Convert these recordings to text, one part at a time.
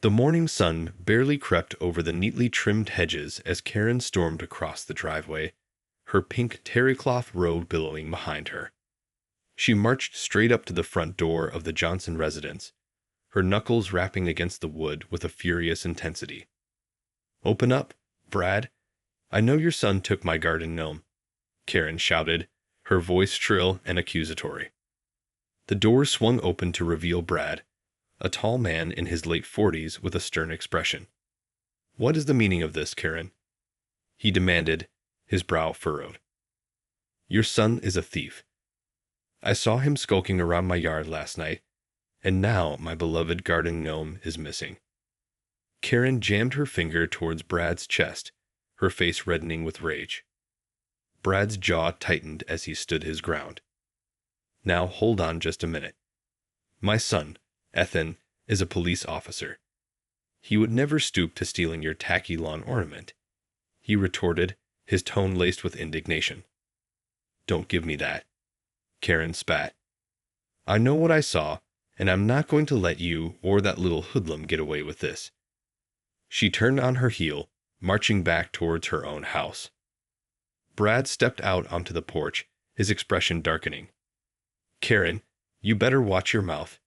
The morning sun barely crept over the neatly trimmed hedges as Karen stormed across the driveway, her pink terrycloth robe billowing behind her. She marched straight up to the front door of the Johnson residence, her knuckles rapping against the wood with a furious intensity. "Open up, Brad. I know your son took my garden gnome," Karen shouted, her voice shrill and accusatory. The door swung open to reveal Brad, a tall man in his late 40s with a stern expression. "What is the meaning of this, Karen?" he demanded, his brow furrowed. "Your son is a thief. I saw him skulking around my yard last night, and now my beloved garden gnome is missing." Karen jammed her finger towards Brad's chest, her face reddening with rage. Brad's jaw tightened as he stood his ground. "Now hold on just a minute. My son, Ethan, is a police officer. He would never stoop to stealing your tacky lawn ornament," he retorted, his tone laced with indignation. "Don't give me that," Karen spat. "I know what I saw, and I'm not going to let you or that little hoodlum get away with this." She turned on her heel, marching back towards her own house. Brad stepped out onto the porch, his expression darkening. "Karen, you better watch your mouth.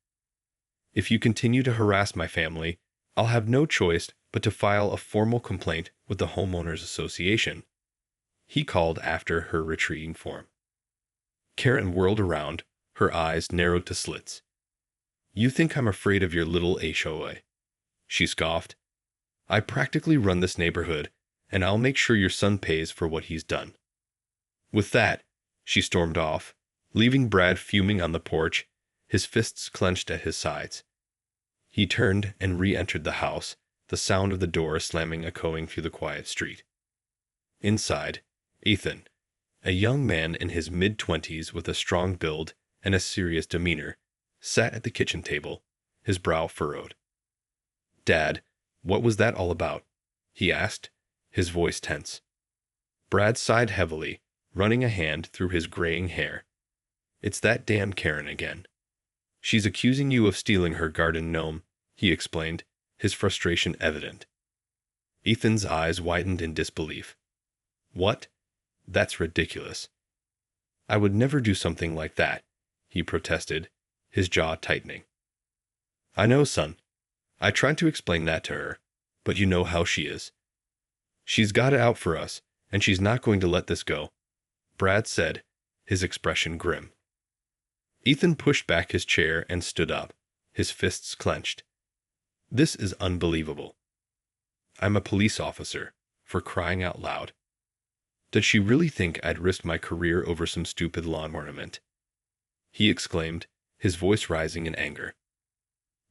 If you continue to harass my family, I'll have no choice but to file a formal complaint with the Homeowners Association," he called after her retreating form. Karen whirled around, her eyes narrowed to slits. "You think I'm afraid of your little HOA?" she scoffed. "I practically run this neighborhood, and I'll make sure your son pays for what he's done." With that, she stormed off, leaving Brad fuming on the porch, his fists clenched at his sides. He turned and re-entered the house, the sound of the door slamming echoing through the quiet street. Inside, Ethan, a young man in his mid-20s with a strong build and a serious demeanor, sat at the kitchen table, his brow furrowed. "Dad, what was that all about?" he asked, his voice tense. Brad sighed heavily, running a hand through his graying hair. "It's that damn Karen again. She's accusing you of stealing her garden gnome," he explained, his frustration evident. Ethan's eyes widened in disbelief. "What? That's ridiculous. I would never do something like that," he protested, his jaw tightening. "I know, son. I tried to explain that to her, but you know how she is. She's got it out for us, and she's not going to let this go," Brad said, his expression grim. Ethan pushed back his chair and stood up, his fists clenched. "This is unbelievable. I'm a police officer, for crying out loud. Does she really think I'd risk my career over some stupid lawn ornament?" he exclaimed, his voice rising in anger.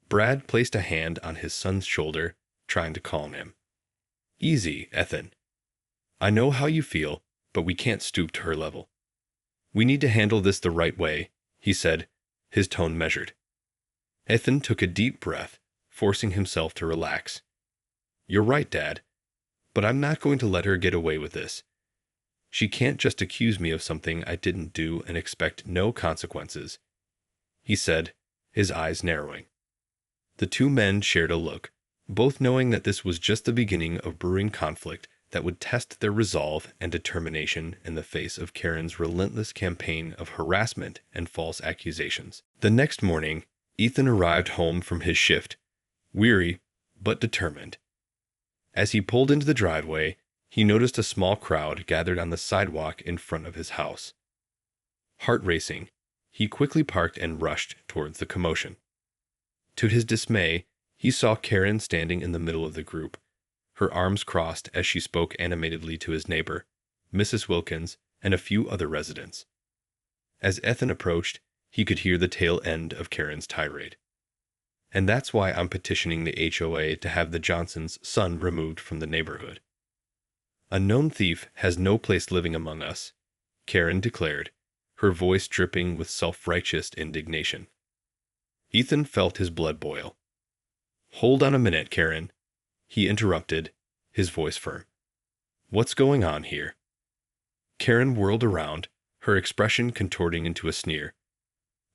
Brad placed a hand on his son's shoulder, trying to calm him. "Easy, Ethan. I know how you feel, but we can't stoop to her level. We need to handle this the right way," he said, his tone measured. Ethan took a deep breath, forcing himself to relax. "You're right, Dad, but I'm not going to let her get away with this. She can't just accuse me of something I didn't do and expect no consequences," he said, his eyes narrowing. The two men shared a look, both knowing that this was just the beginning of brewing conflict that would test their resolve and determination in the face of Karen's relentless campaign of harassment and false accusations. The next morning, Ethan arrived home from his shift, weary but determined. As he pulled into the driveway, he noticed a small crowd gathered on the sidewalk in front of his house. Heart racing, he quickly parked and rushed towards the commotion. To his dismay, he saw Karen standing in the middle of the group, her arms crossed as she spoke animatedly to his neighbor, Mrs. Wilkins, and a few other residents. As Ethan approached, he could hear the tail end of Karen's tirade. "And that's why I'm petitioning the HOA to have the Johnsons' son removed from the neighborhood. A known thief has no place living among us," Karen declared, her voice dripping with self-righteous indignation. Ethan felt his blood boil. "Hold on a minute, Karen," he interrupted, his voice firm. "What's going on here?" Karen whirled around, her expression contorting into a sneer.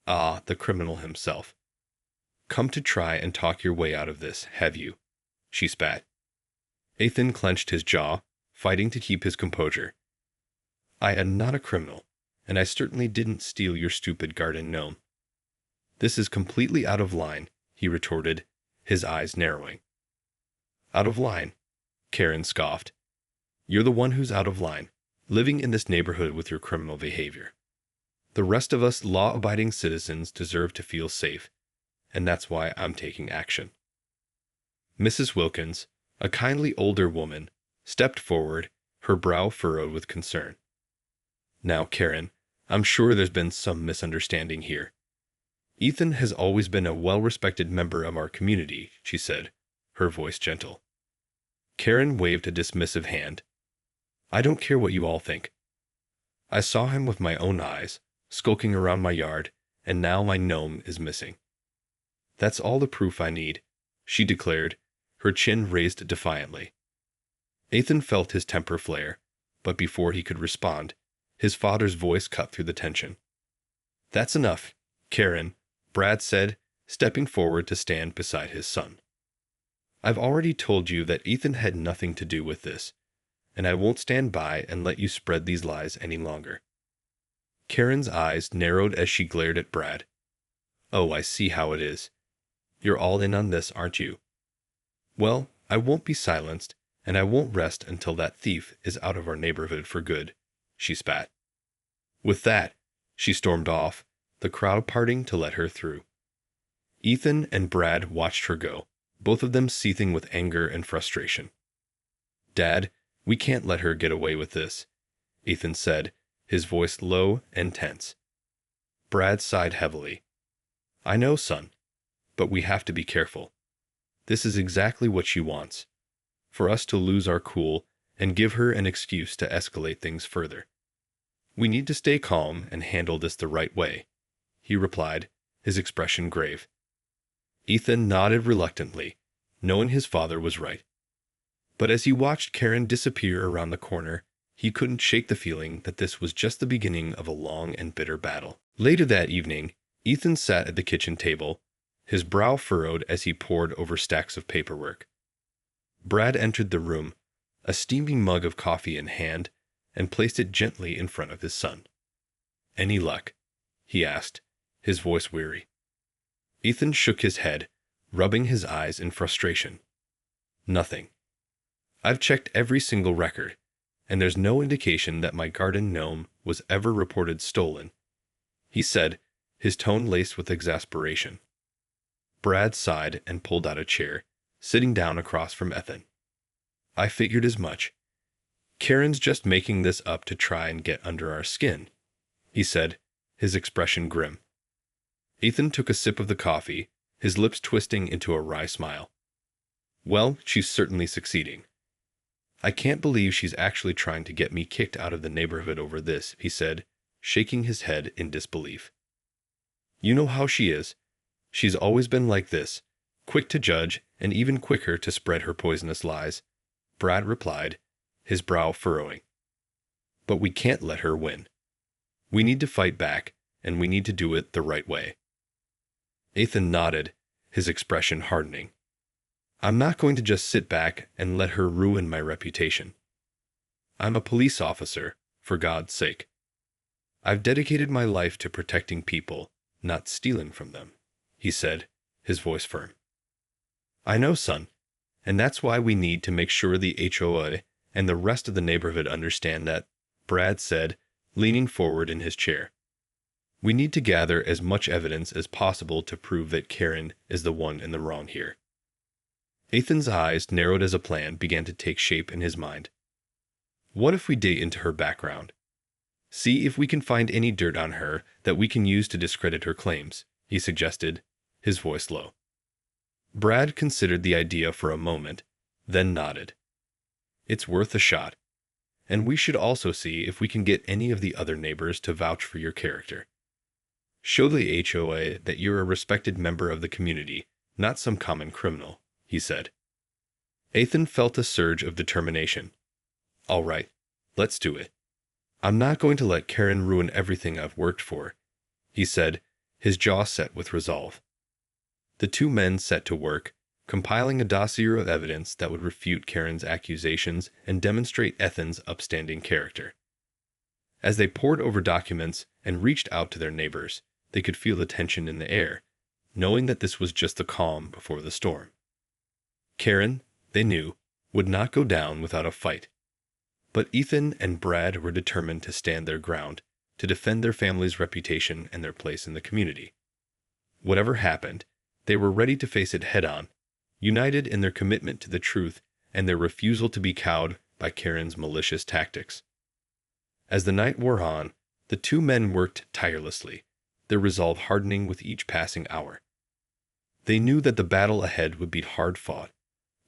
"Ah, the criminal himself. Come to try and talk your way out of this, have you? She spat. Ethan clenched his jaw, fighting to keep his composure. I am not a criminal, and I certainly didn't steal your stupid garden gnome. This is completely out of line, he retorted, his eyes narrowing. Out of line? Karen scoffed. You're the one who's out of line, living in this neighborhood with your criminal behavior. The rest of us law-abiding citizens deserve to feel safe, and that's why I'm taking action. Mrs. Wilkins, a kindly older woman, stepped forward, her brow furrowed with concern. Now, Karen, I'm sure there's been some misunderstanding here. Ethan has always been a well-respected member of our community, she said, her voice gentle. Karen waved a dismissive hand. I don't care what you all think. I saw him with my own eyes, skulking around my yard, and now my gnome is missing. That's all the proof I need, she declared, her chin raised defiantly. Ethan felt his temper flare, but before he could respond, his father's voice cut through the tension. That's enough, Karen, Brad said, stepping forward to stand beside his son. I've already told you that Ethan had nothing to do with this, and I won't stand by and let you spread these lies any longer. Karen's eyes narrowed as she glared at Brad. Oh, I see how it is. You're all in on this, aren't you? Well, I won't be silenced, and I won't rest until that thief is out of our neighborhood for good, she spat. With that, she stormed off, the crowd parting to let her through. Ethan and Brad watched her go, both of them seething with anger and frustration. Dad, we can't let her get away with this, Ethan said, his voice low and tense. Brad sighed heavily. I know, son, but we have to be careful. This is exactly what she wants, for us to lose our cool and give her an excuse to escalate things further. We need to stay calm and handle this the right way, he replied, his expression grave. Ethan nodded reluctantly, knowing his father was right. But as he watched Karen disappear around the corner, he couldn't shake the feeling that this was just the beginning of a long and bitter battle. Later that evening, Ethan sat at the kitchen table, his brow furrowed as he pored over stacks of paperwork. Brad entered the room, a steaming mug of coffee in hand, and placed it gently in front of his son. Any luck? He asked, his voice weary. Ethan shook his head, rubbing his eyes in frustration. Nothing. I've checked every single record, and there's no indication that my garden gnome was ever reported stolen, he said, his tone laced with exasperation. Brad sighed and pulled out a chair, sitting down across from Ethan. I figured as much. Karen's just making this up to try and get under our skin, he said, his expression grim. Ethan took a sip of the coffee, his lips twisting into a wry smile. Well, she's certainly succeeding. I can't believe she's actually trying to get me kicked out of the neighborhood over this, he said, shaking his head in disbelief. You know how she is. She's always been like this, quick to judge and even quicker to spread her poisonous lies, Brad replied, his brow furrowing. But we can't let her win. We need to fight back, and we need to do it the right way. Ethan nodded, his expression hardening. I'm not going to just sit back and let her ruin my reputation. I'm a police officer, for God's sake. I've dedicated my life to protecting people, not stealing from them, he said, his voice firm. I know, son, and that's why we need to make sure the HOA and the rest of the neighborhood understand that, Brad said, leaning forward in his chair. We need to gather as much evidence as possible to prove that Karen is the one in the wrong here. Ethan's eyes narrowed as a plan began to take shape in his mind. What if we dig into her background? See if we can find any dirt on her that we can use to discredit her claims, he suggested, his voice low. Brad considered the idea for a moment, then nodded. It's worth a shot. And we should also see if we can get any of the other neighbors to vouch for your character. Show the HOA that you're a respected member of the community, not some common criminal, he said. Ethan felt a surge of determination. All right, let's do it. I'm not going to let Karen ruin everything I've worked for, he said, his jaw set with resolve. The two men set to work, compiling a dossier of evidence that would refute Karen's accusations and demonstrate Ethan's upstanding character. As they pored over documents and reached out to their neighbors, they could feel the tension in the air, knowing that this was just the calm before the storm. Karen, they knew, would not go down without a fight. But Ethan and Brad were determined to stand their ground, to defend their family's reputation and their place in the community. Whatever happened, they were ready to face it head-on, united in their commitment to the truth and their refusal to be cowed by Karen's malicious tactics. As the night wore on, the two men worked tirelessly, their resolve hardening with each passing hour. They knew that the battle ahead would be hard-fought,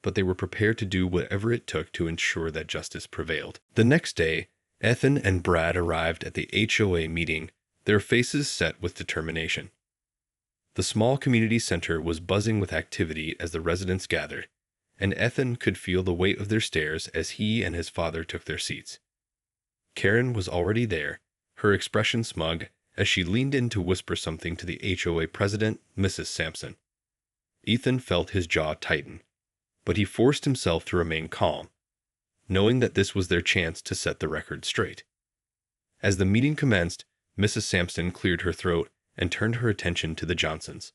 but they were prepared to do whatever it took to ensure that justice prevailed. The next day, Ethan and Brad arrived at the HOA meeting, their faces set with determination. The small community center was buzzing with activity as the residents gathered, and Ethan could feel the weight of their stares as he and his father took their seats. Karen was already there, her expression smug, as she leaned in to whisper something to the HOA president, Mrs. Sampson. Ethan felt his jaw tighten, but he forced himself to remain calm, knowing that this was their chance to set the record straight. As the meeting commenced, Mrs. Sampson cleared her throat and turned her attention to the Johnsons.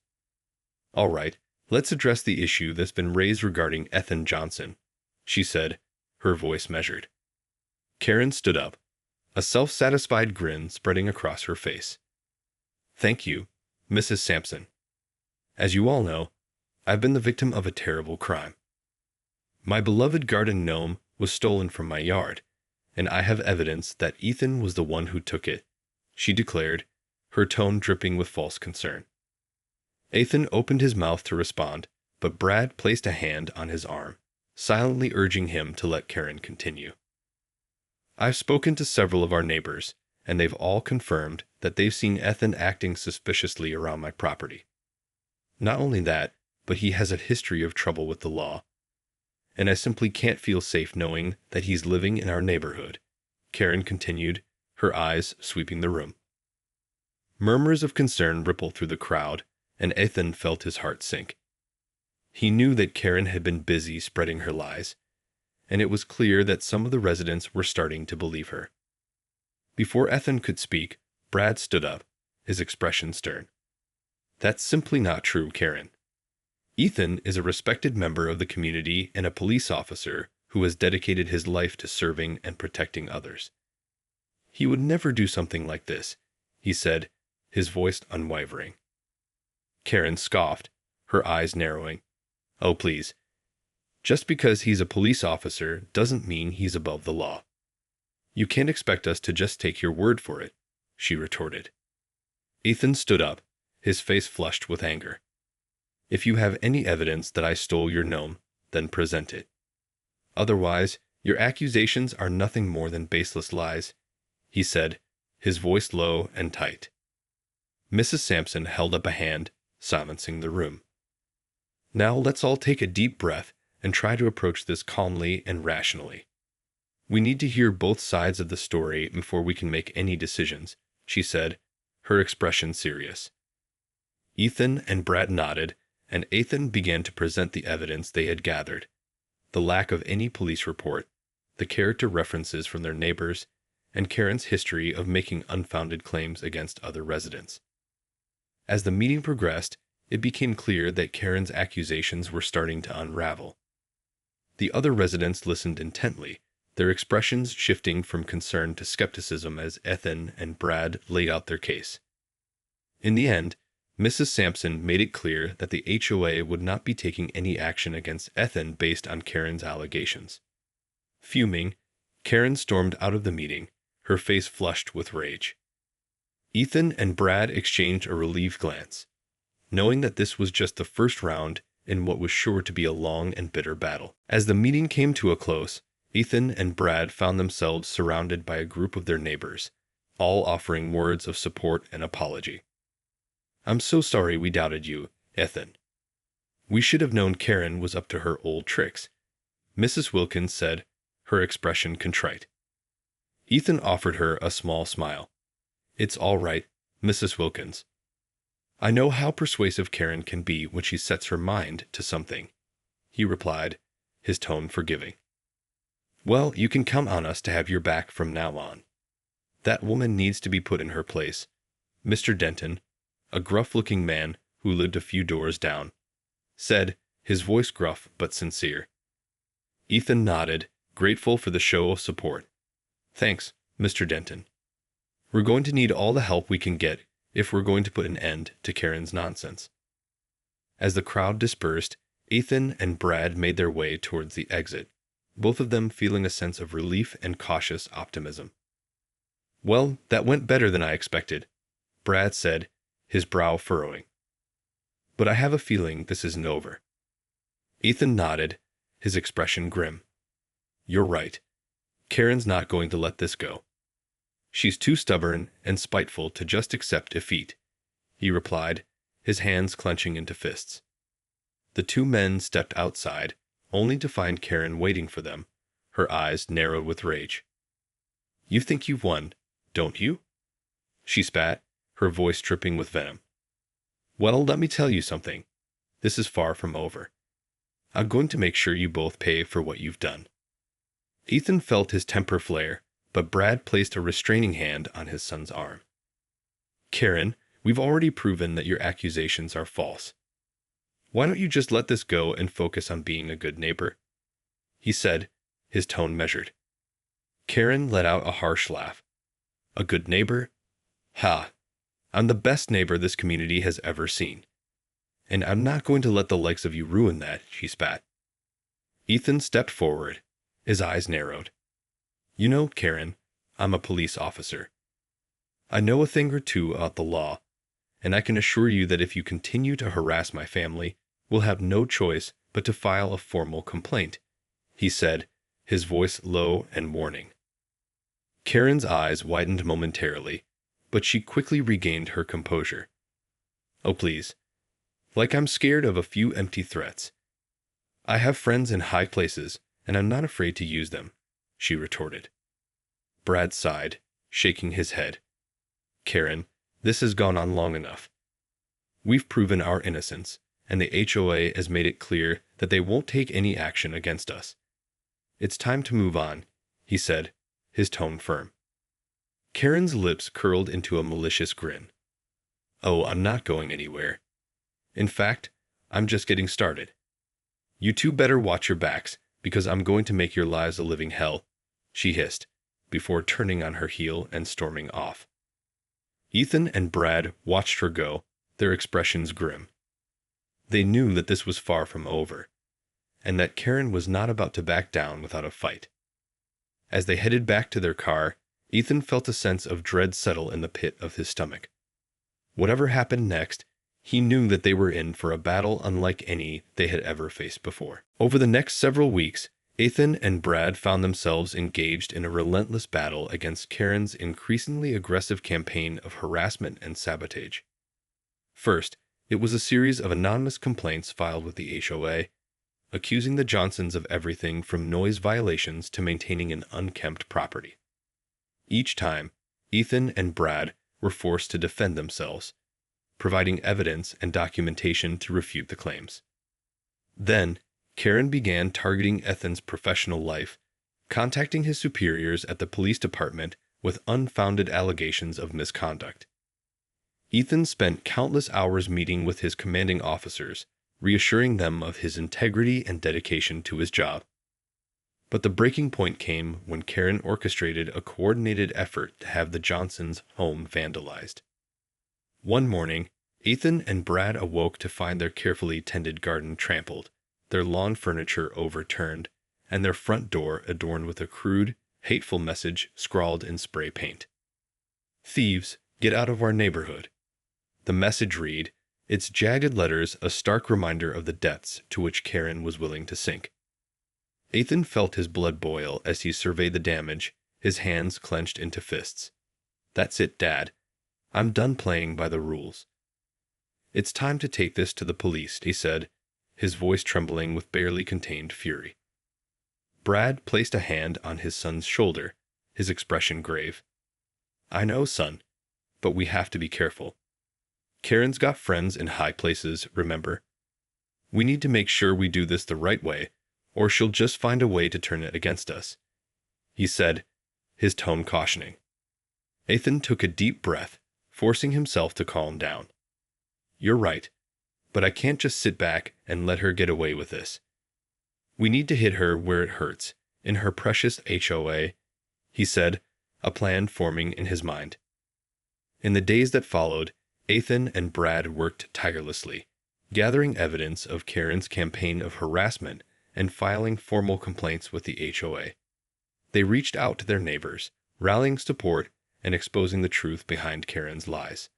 "All right, let's address the issue that's been raised regarding Ethan Johnson," she said, her voice measured. Karen stood up, a self-satisfied grin spreading across her face. "Thank you, Mrs. Sampson. As you all know, I've been the victim of a terrible crime. My beloved garden gnome was stolen from my yard, and I have evidence that Ethan was the one who took it," she declared, her tone dripping with false concern. Ethan opened his mouth to respond, but Brad placed a hand on his arm, silently urging him to let Karen continue. "I've spoken to several of our neighbors, and they've all confirmed that they've seen Ethan acting suspiciously around my property. Not only that, but he has a history of trouble with the law. And I simply can't feel safe knowing that he's living in our neighborhood," Karen continued, her eyes sweeping the room. Murmurs of concern rippled through the crowd, and Ethan felt his heart sink. He knew that Karen had been busy spreading her lies, and it was clear that some of the residents were starting to believe her. Before Ethan could speak, Brad stood up, his expression stern. "That's simply not true, Karen. Ethan is a respected member of the community and a police officer who has dedicated his life to serving and protecting others. He would never do something like this," he said, his voice unwavering. Karen scoffed, her eyes narrowing. "Oh, please. Just because he's a police officer doesn't mean he's above the law. You can't expect us to just take your word for it," she retorted. Ethan stood up, his face flushed with anger. "If you have any evidence that I stole your gnome, then present it. Otherwise, your accusations are nothing more than baseless lies," he said, his voice low and tight. Mrs. Sampson held up a hand, silencing the room. "Now let's all take a deep breath and try to approach this calmly and rationally. We need to hear both sides of the story before we can make any decisions," she said, her expression serious. Ethan and Brad nodded, and Ethan began to present the evidence they had gathered: the lack of any police report, the character references from their neighbors, and Karen's history of making unfounded claims against other residents. As the meeting progressed, it became clear that Karen's accusations were starting to unravel. The other residents listened intently, their expressions shifting from concern to skepticism as Ethan and Brad laid out their case. In the end, Mrs. Sampson made it clear that the HOA would not be taking any action against Ethan based on Karen's allegations. Fuming, Karen stormed out of the meeting, her face flushed with rage. Ethan and Brad exchanged a relieved glance, knowing that this was just the first round in what was sure to be a long and bitter battle. As the meeting came to a close, Ethan and Brad found themselves surrounded by a group of their neighbors, all offering words of support and apology. "I'm so sorry we doubted you, Ethan. We should have known Karen was up to her old tricks," Mrs. Wilkins said, her expression contrite. Ethan offered her a small smile. "It's all right, Mrs. Wilkins. I know how persuasive Karen can be when she sets her mind to something, he replied, his tone forgiving. Well, you can count on us to have your back from now on. That woman needs to be put in her place. Mr. Denton, a gruff-looking man who lived a few doors down, said, his voice gruff but sincere. Ethan nodded, grateful for the show of support. Thanks, Mr. Denton. We're going to need all the help we can get if we're going to put an end to Karen's nonsense. As the crowd dispersed, Ethan and Brad made their way towards the exit, both of them feeling a sense of relief and cautious optimism. Well, that went better than I expected, Brad said, his brow furrowing. But I have a feeling this isn't over. Ethan nodded, his expression grim. You're right. Karen's not going to let this go. She's too stubborn and spiteful to just accept defeat, he replied, his hands clenching into fists. The two men stepped outside, only to find Karen waiting for them, her eyes narrowed with rage. You think you've won, don't you? She spat, her voice dripping with venom. Well, let me tell you something. This is far from over. I'm going to make sure you both pay for what you've done. Ethan felt his temper flare, but Brad placed a restraining hand on his son's arm. Karen, we've already proven that your accusations are false. Why don't you just let this go and focus on being a good neighbor? He said, his tone measured. Karen let out a harsh laugh. A good neighbor? Ha! I'm the best neighbor this community has ever seen. And I'm not going to let the likes of you ruin that, she spat. Ethan stepped forward, his eyes narrowed. You know, Karen, I'm a police officer. I know a thing or two about the law, and I can assure you that if you continue to harass my family, we'll have no choice but to file a formal complaint, he said, his voice low and warning. Karen's eyes widened momentarily, but she quickly regained her composure. Oh, please. Like I'm scared of a few empty threats. I have friends in high places, and I'm not afraid to use them, she retorted. Brad sighed, shaking his head. Karen, this has gone on long enough. We've proven our innocence, and the HOA has made it clear that they won't take any action against us. It's time to move on, he said, his tone firm. Karen's lips curled into a malicious grin. Oh, I'm not going anywhere. In fact, I'm just getting started. You two better watch your backs, because I'm going to make your lives a living hell, she hissed, before turning on her heel and storming off. Ethan and Brad watched her go, their expressions grim. They knew that this was far from over, and that Karen was not about to back down without a fight. As they headed back to their car, Ethan felt a sense of dread settle in the pit of his stomach. Whatever happened next, he knew that they were in for a battle unlike any they had ever faced before. Over the next several weeks, Ethan and Brad found themselves engaged in a relentless battle against Karen's increasingly aggressive campaign of harassment and sabotage. First, it was a series of anonymous complaints filed with the HOA, accusing the Johnsons of everything from noise violations to maintaining an unkempt property. Each time, Ethan and Brad were forced to defend themselves, providing evidence and documentation to refute the claims. Then, Karen began targeting Ethan's professional life, contacting his superiors at the police department with unfounded allegations of misconduct. Ethan spent countless hours meeting with his commanding officers, reassuring them of his integrity and dedication to his job. But the breaking point came when Karen orchestrated a coordinated effort to have the Johnsons' home vandalized. One morning, Ethan and Brad awoke to find their carefully tended garden trampled, their lawn furniture overturned, and their front door adorned with a crude, hateful message scrawled in spray paint. Thieves, get out of our neighborhood. The message read, its jagged letters a stark reminder of the depths to which Karen was willing to sink. Ethan felt his blood boil as he surveyed the damage, his hands clenched into fists. That's it, Dad. I'm done playing by the rules. It's time to take this to the police, he said, his voice trembling with barely contained fury. Brad placed a hand on his son's shoulder, his expression grave. I know, son, but we have to be careful. Karen's got friends in high places, remember? We need to make sure we do this the right way, or she'll just find a way to turn it against us," he said, his tone cautioning. Ethan took a deep breath, forcing himself to calm down. "You're right, but I can't just sit back and let her get away with this. We need to hit her where it hurts, in her precious HOA," he said, a plan forming in his mind. In the days that followed, Ethan and Brad worked tirelessly, gathering evidence of Karen's campaign of harassment and filing formal complaints with the HOA. They reached out to their neighbors, rallying support and exposing the truth behind Karen's lies.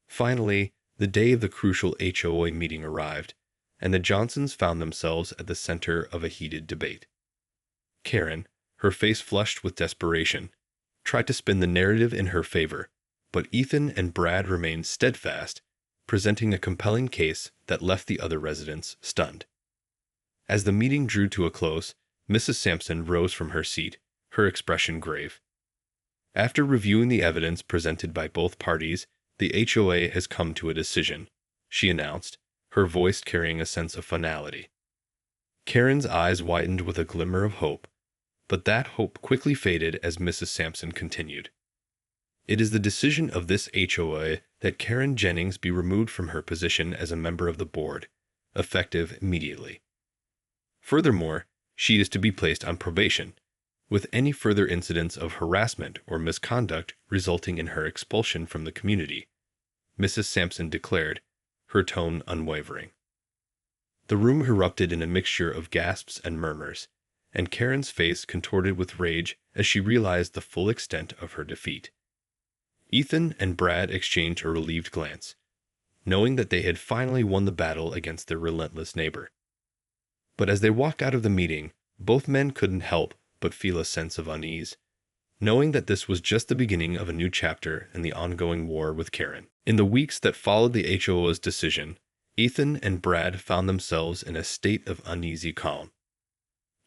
Finally, the day of the crucial HOA meeting arrived, and the Johnsons found themselves at the center of a heated debate. Karen, her face flushed with desperation, tried to spin the narrative in her favor, but Ethan and Brad remained steadfast, presenting a compelling case that left the other residents stunned. As the meeting drew to a close, Mrs. Sampson rose from her seat, her expression grave. "After reviewing the evidence presented by both parties, the HOA has come to a decision," she announced, her voice carrying a sense of finality. Karen's eyes widened with a glimmer of hope, but that hope quickly faded as Mrs. Sampson continued. "It is the decision of this HOA that Karen Jennings be removed from her position as a member of the board, effective immediately. Furthermore, she is to be placed on probation, with any further incidents of harassment or misconduct resulting in her expulsion from the community," Mrs. Sampson declared, her tone unwavering. The room erupted in a mixture of gasps and murmurs, and Karen's face contorted with rage as she realized the full extent of her defeat. Ethan and Brad exchanged a relieved glance, knowing that they had finally won the battle against their relentless neighbor. But as they walked out of the meeting, both men couldn't help but feel a sense of unease, knowing that this was just the beginning of a new chapter in the ongoing war with Karen. In the weeks that followed the HOA's decision, Ethan and Brad found themselves in a state of uneasy calm.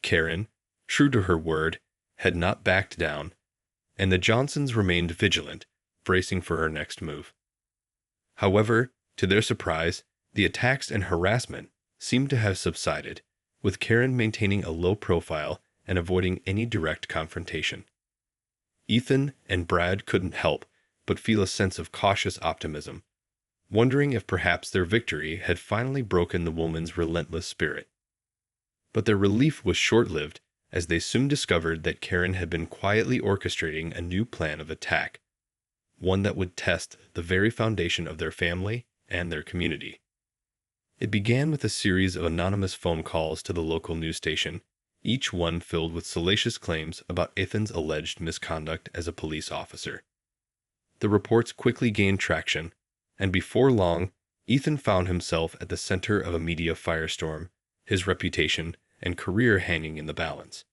Karen, true to her word, had not backed down, and the Johnsons remained vigilant, bracing for her next move. However, to their surprise, the attacks and harassment seemed to have subsided, with Karen maintaining a low profile and avoiding any direct confrontation. Ethan and Brad couldn't help but feel a sense of cautious optimism, wondering if perhaps their victory had finally broken the woman's relentless spirit. But their relief was short-lived, as they soon discovered that Karen had been quietly orchestrating a new plan of attack, one that would test the very foundation of their family and their community. It began with a series of anonymous phone calls to the local news station, each one filled with salacious claims about Ethan's alleged misconduct as a police officer. The reports quickly gained traction, and before long, Ethan found himself at the center of a media firestorm, his reputation and career hanging in the balance.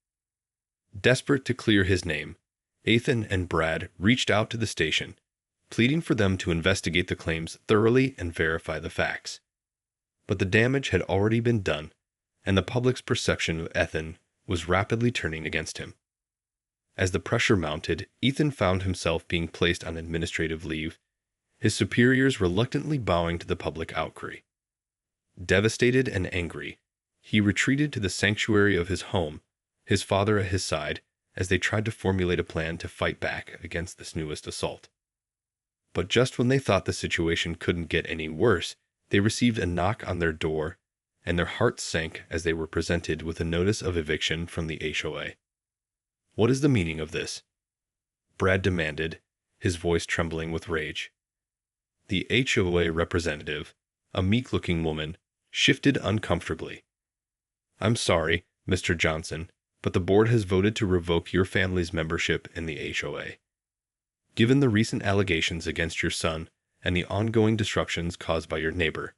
Desperate to clear his name, Ethan and Brad reached out to the station, pleading for them to investigate the claims thoroughly and verify the facts. But the damage had already been done, and the public's perception of Ethan was rapidly turning against him. As the pressure mounted, Ethan found himself being placed on administrative leave, his superiors reluctantly bowing to the public outcry. Devastated and angry, he retreated to the sanctuary of his home, his father at his side, as they tried to formulate a plan to fight back against this newest assault. But just when they thought the situation couldn't get any worse, they received a knock on their door, and their hearts sank as they were presented with a notice of eviction from the HOA. "What is the meaning of this?" Brad demanded, his voice trembling with rage. The HOA representative, a meek-looking woman, shifted uncomfortably. "I'm sorry, Mr. Johnson, but the board has voted to revoke your family's membership in the HOA. Given the recent allegations against your son and the ongoing disruptions caused by your neighbor,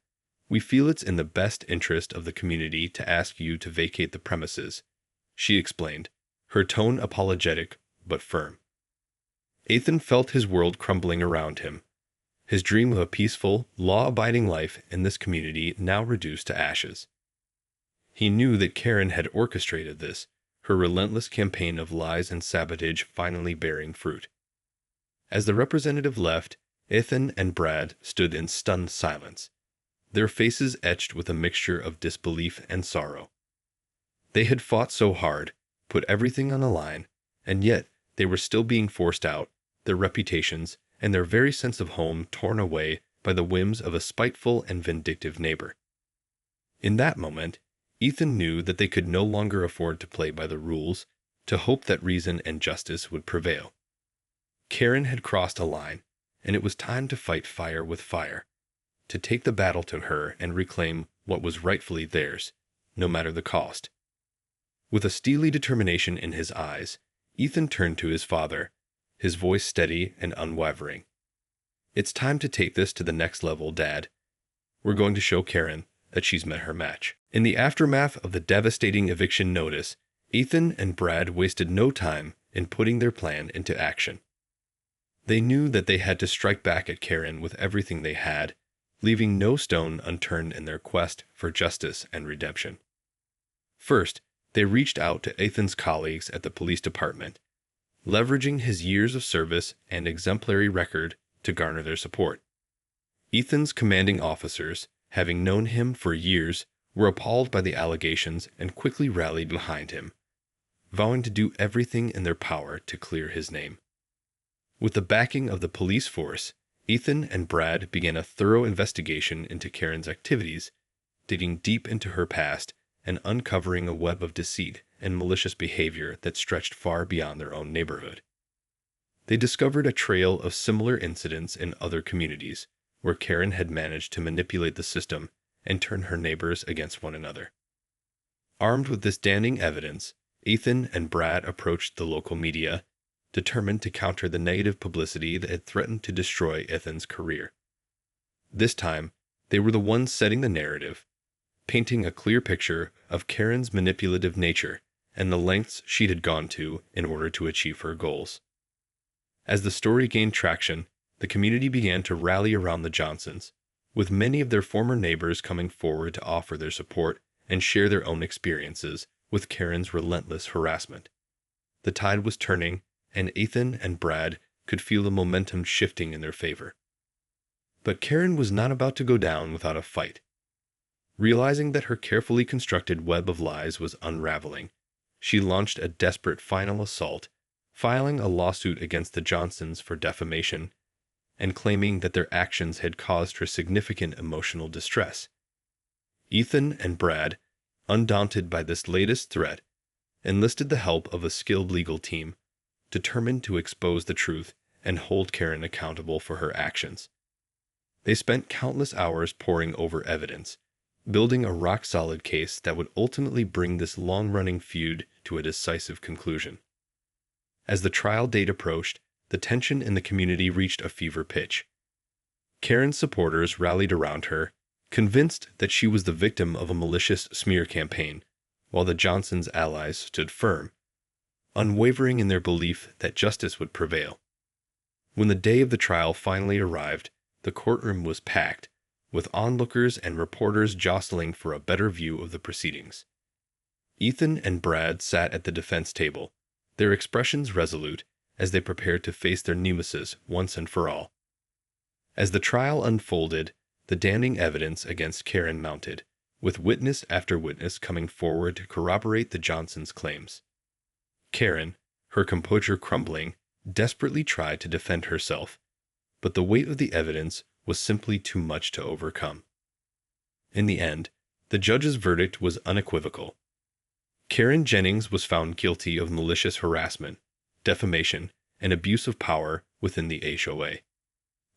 we feel it's in the best interest of the community to ask you to vacate the premises," she explained, her tone apologetic but firm. Ethan felt his world crumbling around him, his dream of a peaceful, law-abiding life in this community now reduced to ashes. He knew that Karen had orchestrated this, her relentless campaign of lies and sabotage finally bearing fruit. As the representative left, Ethan and Brad stood in stunned silence, their faces etched with a mixture of disbelief and sorrow. They had fought so hard, put everything on the line, and yet they were still being forced out, their reputations and their very sense of home torn away by the whims of a spiteful and vindictive neighbor. In that moment, Ethan knew that they could no longer afford to play by the rules, to hope that reason and justice would prevail. Karen had crossed a line, and it was time to fight fire with fire, to take the battle to her and reclaim what was rightfully theirs, no matter the cost. With a steely determination in his eyes, Ethan turned to his father, his voice steady and unwavering. "It's time to take this to the next level, Dad. We're going to show Karen that she's met her match." In the aftermath of the devastating eviction notice, Ethan and Brad wasted no time in putting their plan into action. They knew that they had to strike back at Karen with everything they had, leaving no stone unturned in their quest for justice and redemption. First, they reached out to Ethan's colleagues at the police department, leveraging his years of service and exemplary record to garner their support. Ethan's commanding officers, having known him for years, were appalled by the allegations and quickly rallied behind him, vowing to do everything in their power to clear his name. With the backing of the police force, Ethan and Brad began a thorough investigation into Karen's activities, digging deep into her past and uncovering a web of deceit and malicious behavior that stretched far beyond their own neighborhood. They discovered a trail of similar incidents in other communities, where Karen had managed to manipulate the system and turn her neighbors against one another. Armed with this damning evidence, Ethan and Brad approached the local media, determined to counter the negative publicity that had threatened to destroy Ethan's career. This time, they were the ones setting the narrative, painting a clear picture of Karen's manipulative nature and the lengths she had gone to in order to achieve her goals. As the story gained traction, the community began to rally around the Johnsons, with many of their former neighbors coming forward to offer their support and share their own experiences with Karen's relentless harassment. The tide was turning, and Ethan and Brad could feel the momentum shifting in their favor. But Karen was not about to go down without a fight. Realizing that her carefully constructed web of lies was unraveling, she launched a desperate final assault, filing a lawsuit against the Johnsons for defamation and claiming that their actions had caused her significant emotional distress. Ethan and Brad, undaunted by this latest threat, enlisted the help of a skilled legal team, determined to expose the truth and hold Karen accountable for her actions. They spent countless hours poring over evidence, building a rock-solid case that would ultimately bring this long-running feud to a decisive conclusion. As the trial date approached, the tension in the community reached a fever pitch. Karen's supporters rallied around her, convinced that she was the victim of a malicious smear campaign, while the Johnsons' allies stood firm, unwavering in their belief that justice would prevail. When the day of the trial finally arrived, the courtroom was packed, with onlookers and reporters jostling for a better view of the proceedings. Ethan and Brad sat at the defense table, their expressions resolute as they prepared to face their nemesis once and for all. As the trial unfolded, the damning evidence against Karen mounted, with witness after witness coming forward to corroborate the Johnsons' claims. Karen, her composure crumbling, desperately tried to defend herself, but the weight of the evidence was simply too much to overcome. In the end, the judge's verdict was unequivocal. Karen Jennings was found guilty of malicious harassment, defamation, and abuse of power within the HOA.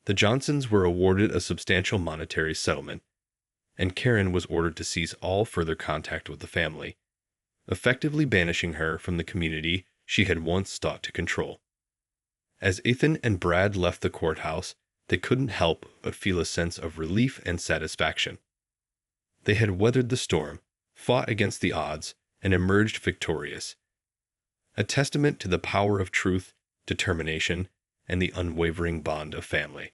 The Johnsons were awarded a substantial monetary settlement, and Karen was ordered to cease all further contact with the family, effectively banishing her from the community she had once sought to control. As Ethan and Brad left the courthouse, they couldn't help but feel a sense of relief and satisfaction. They had weathered the storm, fought against the odds, and emerged victorious, a testament to the power of truth, determination, and the unwavering bond of family.